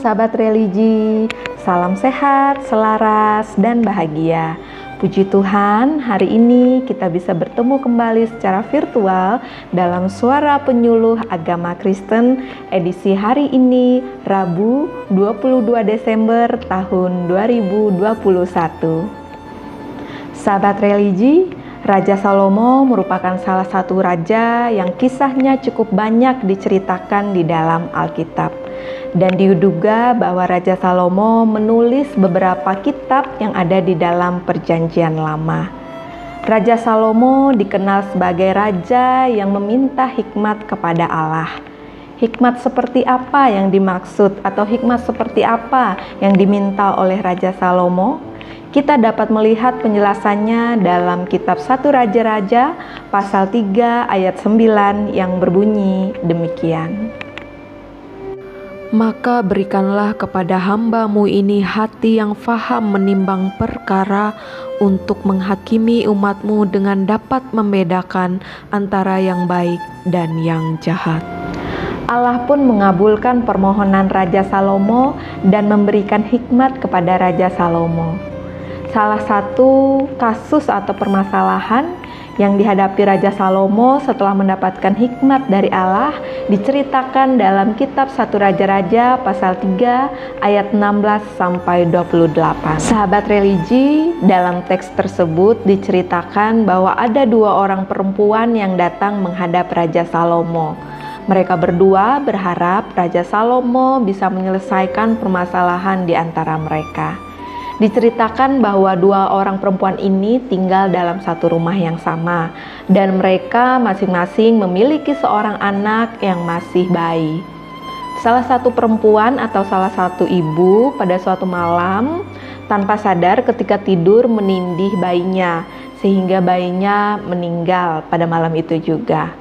sahabat religi, salam sehat, selaras, dan bahagia. Puji Tuhan, hari ini kita bisa bertemu kembali secara virtual dalam Suara Penyuluh Agama Kristen edisi hari ini, Rabu 22 Desember tahun 2021. Sahabat religi, Raja Salomo merupakan salah satu raja yang kisahnya cukup banyak diceritakan di dalam Alkitab. Dan diduga bahwa Raja Salomo menulis beberapa kitab yang ada di dalam Perjanjian Lama. Raja Salomo dikenal sebagai raja yang meminta hikmat kepada Allah. Hikmat seperti apa yang dimaksud atau hikmat seperti apa yang diminta oleh Raja Salomo? Kita dapat melihat penjelasannya dalam kitab 1 Raja-Raja pasal 3 ayat 9 yang berbunyi demikian. Maka berikanlah kepada hamba-Mu ini hati yang faham menimbang perkara untuk menghakimi umat-Mu dengan dapat membedakan antara yang baik dan yang jahat. Allah pun mengabulkan permohonan Raja Salomo dan memberikan hikmat kepada Raja Salomo. Salah satu kasus atau permasalahan yang dihadapi Raja Salomo setelah mendapatkan hikmat dari Allah diceritakan dalam kitab 1 Raja-Raja pasal 3 ayat 16 sampai 28. Sahabat religi, dalam teks tersebut diceritakan bahwa ada dua orang perempuan yang datang menghadap Raja Salomo. Mereka berdua berharap Raja Salomo bisa menyelesaikan permasalahan di antara mereka. Diceritakan bahwa dua orang perempuan ini tinggal dalam satu rumah yang sama dan mereka masing-masing memiliki seorang anak yang masih bayi. Salah satu perempuan atau salah satu ibu pada suatu malam tanpa sadar ketika tidur menindih bayinya sehingga bayinya meninggal pada malam itu juga.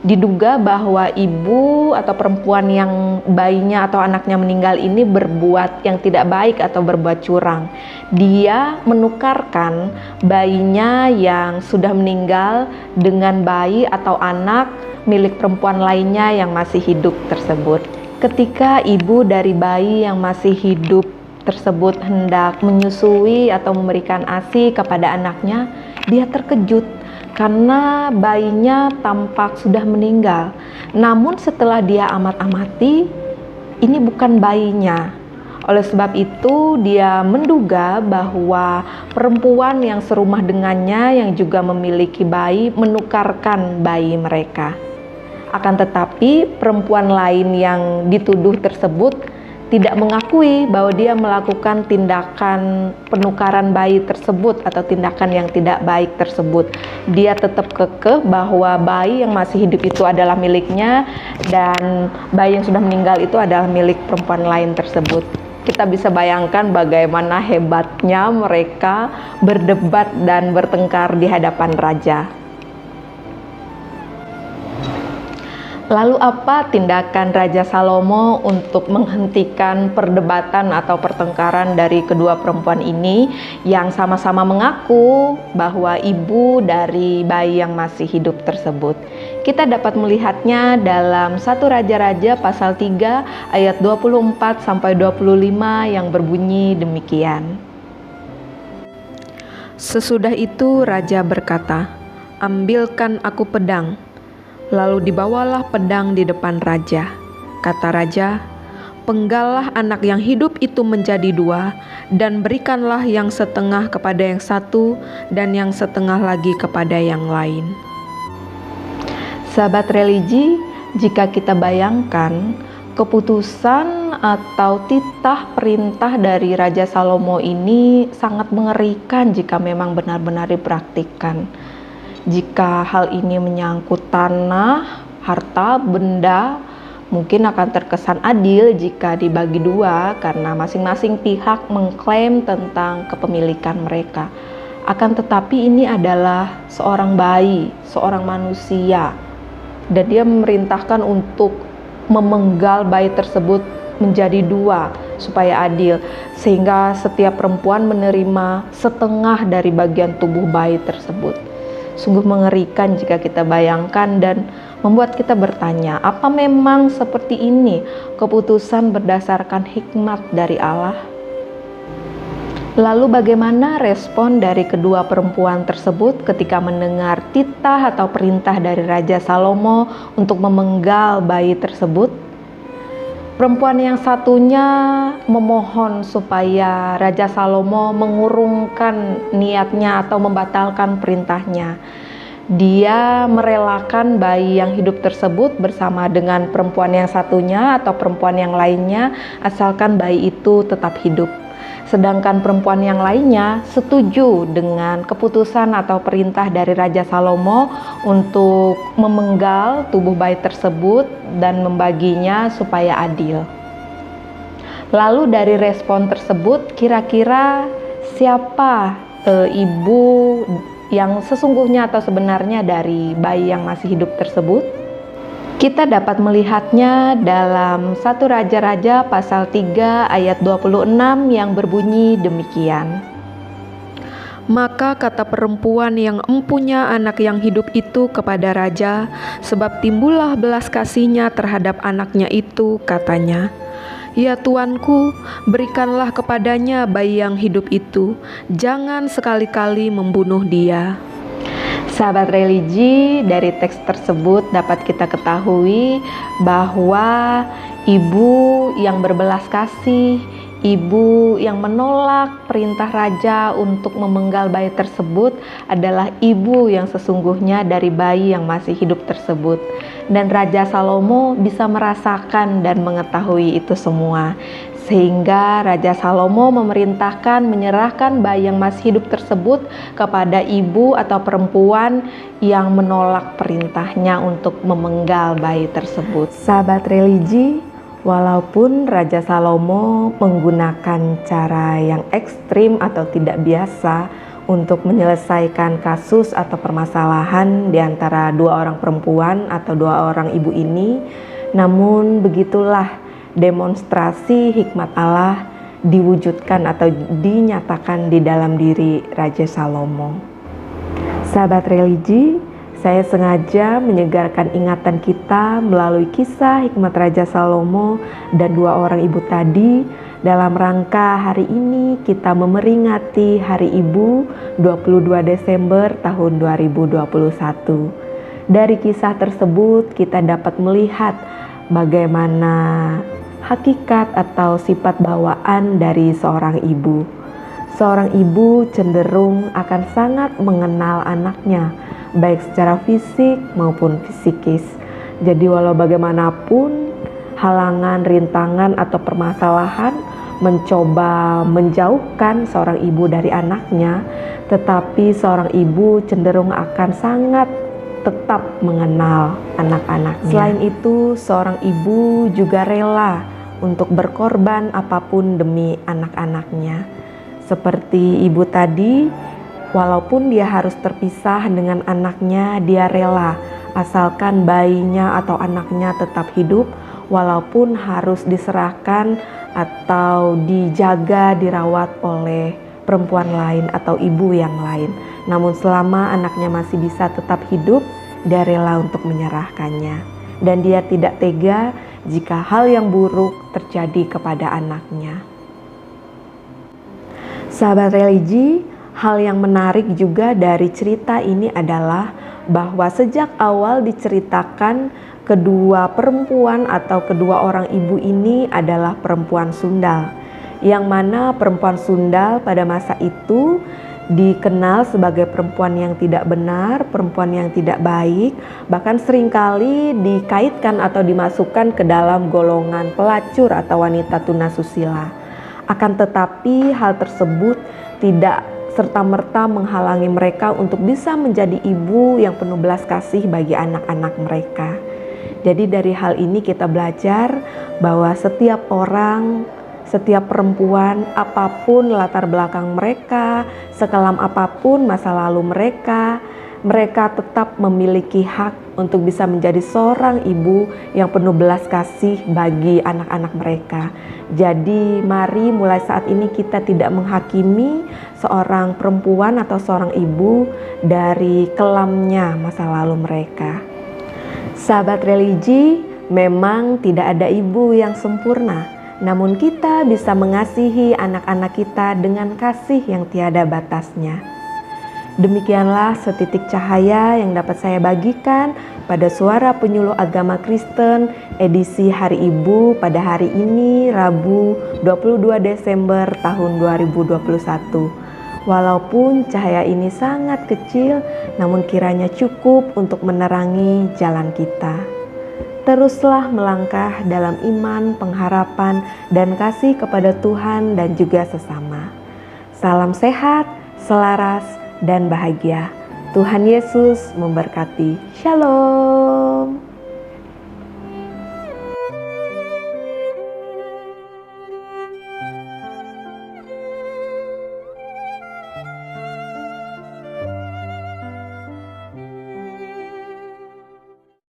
Diduga bahwa ibu atau perempuan yang bayinya atau anaknya meninggal ini berbuat yang tidak baik atau berbuat curang. Dia menukarkan bayinya yang sudah meninggal dengan bayi atau anak milik perempuan lainnya yang masih hidup tersebut. Ketika ibu dari bayi yang masih hidup tersebut hendak menyusui atau memberikan ASI kepada anaknya, dia terkejut karena bayinya tampak sudah meninggal. Namun setelah dia amat-amati, ini bukan bayinya. Oleh sebab itu dia menduga bahwa perempuan yang serumah dengannya yang juga memiliki bayi menukarkan bayi mereka. Akan tetapi perempuan lain yang dituduh tersebut tidak mengakui bahwa dia melakukan tindakan penukaran bayi tersebut atau tindakan yang tidak baik tersebut. Dia tetap kekeh bahwa bayi yang masih hidup itu adalah miliknya dan bayi yang sudah meninggal itu adalah milik perempuan lain tersebut. Kita bisa bayangkan bagaimana hebatnya mereka berdebat dan bertengkar di hadapan raja. Lalu apa tindakan Raja Salomo untuk menghentikan perdebatan atau pertengkaran dari kedua perempuan ini yang sama-sama mengaku bahwa ibu dari bayi yang masih hidup tersebut? Kita dapat melihatnya dalam 1 Raja-Raja pasal 3 ayat 24 sampai 25 yang berbunyi demikian. Sesudah itu raja berkata, "Ambilkan aku pedang." Lalu dibawalah pedang di depan raja. Kata raja, "Penggallah anak yang hidup itu menjadi dua, dan berikanlah yang setengah kepada yang satu, dan yang setengah lagi kepada yang lain." Sahabat religi, jika kita bayangkan keputusan atau titah perintah dari Raja Salomo ini sangat mengerikan jika memang benar-benar dipraktikkan. Jika hal ini menyangkut tanah, harta, benda, mungkin akan terkesan adil jika dibagi dua karena masing-masing pihak mengklaim tentang kepemilikan mereka. Akan tetapi ini adalah seorang bayi, seorang manusia, dan dia memerintahkan untuk memenggal bayi tersebut menjadi dua supaya adil, sehingga setiap perempuan menerima setengah dari bagian tubuh bayi tersebut. Sungguh mengerikan jika kita bayangkan, dan membuat kita bertanya, apa memang seperti ini keputusan berdasarkan hikmat dari Allah? Lalu bagaimana respon dari kedua perempuan tersebut ketika mendengar titah atau perintah dari Raja Salomo untuk memenggal bayi tersebut? Perempuan yang satunya memohon supaya Raja Salomo mengurungkan niatnya atau membatalkan perintahnya. Dia merelakan bayi yang hidup tersebut bersama dengan perempuan yang satunya atau perempuan yang lainnya, asalkan bayi itu tetap hidup. Sedangkan perempuan yang lainnya setuju dengan keputusan atau perintah dari Raja Salomo untuk memenggal tubuh bayi tersebut dan membaginya supaya adil. Lalu dari respon tersebut, kira-kira siapa ibu yang sesungguhnya atau sebenarnya dari bayi yang masih hidup tersebut? Kita dapat melihatnya dalam 1 Raja-Raja pasal 3 ayat 26 yang berbunyi demikian. Maka kata perempuan yang empunya anak yang hidup itu kepada raja, sebab timbullah belas kasihnya terhadap anaknya itu, katanya, "Ya Tuanku, berikanlah kepadanya bayi yang hidup itu, jangan sekali-kali membunuh dia." Sahabat religi, dari teks tersebut dapat kita ketahui bahwa ibu yang berbelas kasih, ibu yang menolak perintah raja untuk memenggal bayi tersebut adalah ibu yang sesungguhnya dari bayi yang masih hidup tersebut. Dan Raja Salomo bisa merasakan dan mengetahui itu semua. Sehingga Raja Salomo memerintahkan menyerahkan bayi yang masih hidup tersebut kepada ibu atau perempuan yang menolak perintahnya untuk memenggal bayi tersebut. Sahabat religi, walaupun Raja Salomo menggunakan cara yang ekstrim atau tidak biasa untuk menyelesaikan kasus atau permasalahan di antara dua orang perempuan atau dua orang ibu ini, namun begitulah demonstrasi hikmat Allah diwujudkan atau dinyatakan di dalam diri Raja Salomo. Sahabat religi, saya sengaja menyegarkan ingatan kita melalui kisah hikmat Raja Salomo dan dua orang ibu tadi dalam rangka hari ini kita memeringati Hari Ibu 22 Desember tahun 2021. Dari kisah tersebut kita dapat melihat bagaimana hakikat atau sifat bawaan dari seorang ibu. Seorang ibu cenderung akan sangat mengenal anaknya, baik secara fisik maupun psikis. Jadi walau bagaimanapun halangan, rintangan atau permasalahan mencoba menjauhkan seorang ibu dari anaknya, tetapi seorang ibu cenderung akan sangat tetap mengenal anak-anaknya. Selain itu, seorang ibu juga rela untuk berkorban apapun demi anak-anaknya. Seperti ibu tadi, walaupun dia harus terpisah dengan anaknya, dia rela asalkan bayinya atau anaknya tetap hidup, walaupun harus diserahkan atau dijaga, dirawat oleh perempuan lain atau ibu yang lain. Namun selama anaknya masih bisa tetap hidup, dia rela untuk menyerahkannya. Dan dia tidak tega jika hal yang buruk terjadi kepada anaknya. Sahabat religi, hal yang menarik juga dari cerita ini adalah bahwa sejak awal diceritakan kedua perempuan atau kedua orang ibu ini adalah perempuan sundal. Yang mana perempuan sundal pada masa itu dikenal sebagai perempuan yang tidak benar, perempuan yang tidak baik, bahkan seringkali dikaitkan atau dimasukkan ke dalam golongan pelacur atau wanita tunasusila. Akan tetapi hal tersebut tidak serta-merta menghalangi mereka untuk bisa menjadi ibu yang penuh belas kasih bagi anak-anak mereka. Jadi dari hal ini kita belajar bahwa setiap orang, setiap perempuan, apapun latar belakang mereka, sekelam apapun masa lalu mereka, mereka tetap memiliki hak untuk bisa menjadi seorang ibu yang penuh belas kasih bagi anak-anak mereka. Jadi mari mulai saat ini kita tidak menghakimi seorang perempuan atau seorang ibu dari kelamnya masa lalu mereka. Sahabat religi, memang tidak ada ibu yang sempurna, namun kita bisa mengasihi anak-anak kita dengan kasih yang tiada batasnya. Demikianlah setitik cahaya yang dapat saya bagikan pada Suara Penyuluh Agama Kristen edisi Hari Ibu pada hari ini Rabu 22 Desember tahun 2021. Walaupun cahaya ini sangat kecil, namun kiranya cukup untuk menerangi jalan kita. Teruslah melangkah dalam iman, pengharapan, dan kasih kepada Tuhan dan juga sesama. Salam sehat, selaras, dan bahagia. Tuhan Yesus memberkati. Shalom.